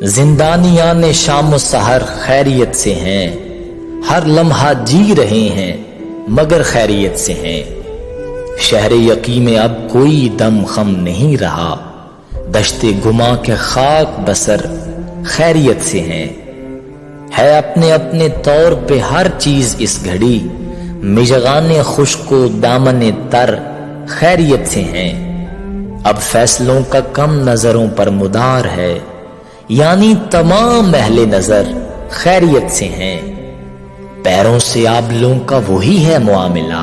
زندانیان شام و سحر خیریت سے ہیں، ہر لمحہ جی رہے ہیں مگر خیریت سے ہیں۔ شہر یقی میں اب کوئی دم خم نہیں رہا، دشت گما کے خاک بسر خیریت سے ہیں۔ ہے اپنے اپنے طور پہ ہر چیز اس گھڑی، مژگان خشک و دامن تر خیریت سے ہیں۔ اب فیصلوں کا کم نظروں پر مدار ہے، یعنی تمام اہل نظر خیریت سے ہیں۔ پیروں سے آبلوں کا وہی ہے معاملہ،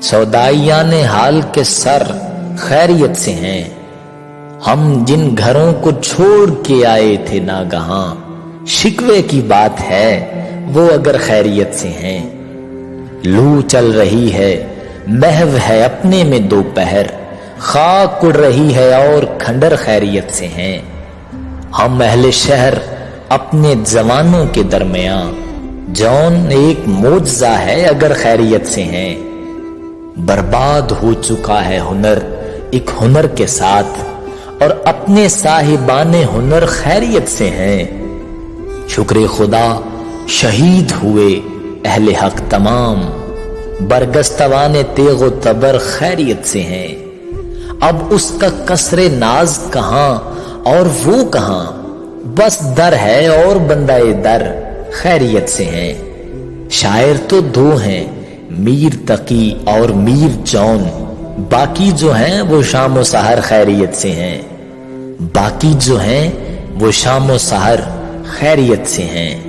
سودائیان حال کے سر خیریت سے ہیں۔ ہم جن گھروں کو چھوڑ کے آئے تھے ناگہاں، شکوے کی بات ہے وہ اگر خیریت سے ہیں۔ لو چل رہی ہے محو ہے اپنے میں دوپہر، خاک اڑ رہی ہے اور کھنڈر خیریت سے ہیں۔ ہم اہل شہر اپنے جوانوں کے درمیان، جون ایک معجزہ ہے اگر خیریت سے ہیں۔ برباد ہو چکا ہے ہنر ایک ہنر کے ساتھ، اور اپنے صاحبان ہنر خیریت سے ہیں۔ شکر خدا شہید ہوئے اہل حق تمام، برگستوان تیغ و تبر خیریت سے ہیں۔ اب اس کا قصر ناز کہاں اور وہ کہاں، بس در ہے اور بندہ در خیریت سے ہیں۔ شاعر تو دو ہیں، میر تقی اور میر جون، باقی جو ہیں وہ شام و سحر خیریت سے ہیں۔ باقی جو ہیں وہ شام و سحر خیریت سے ہیں۔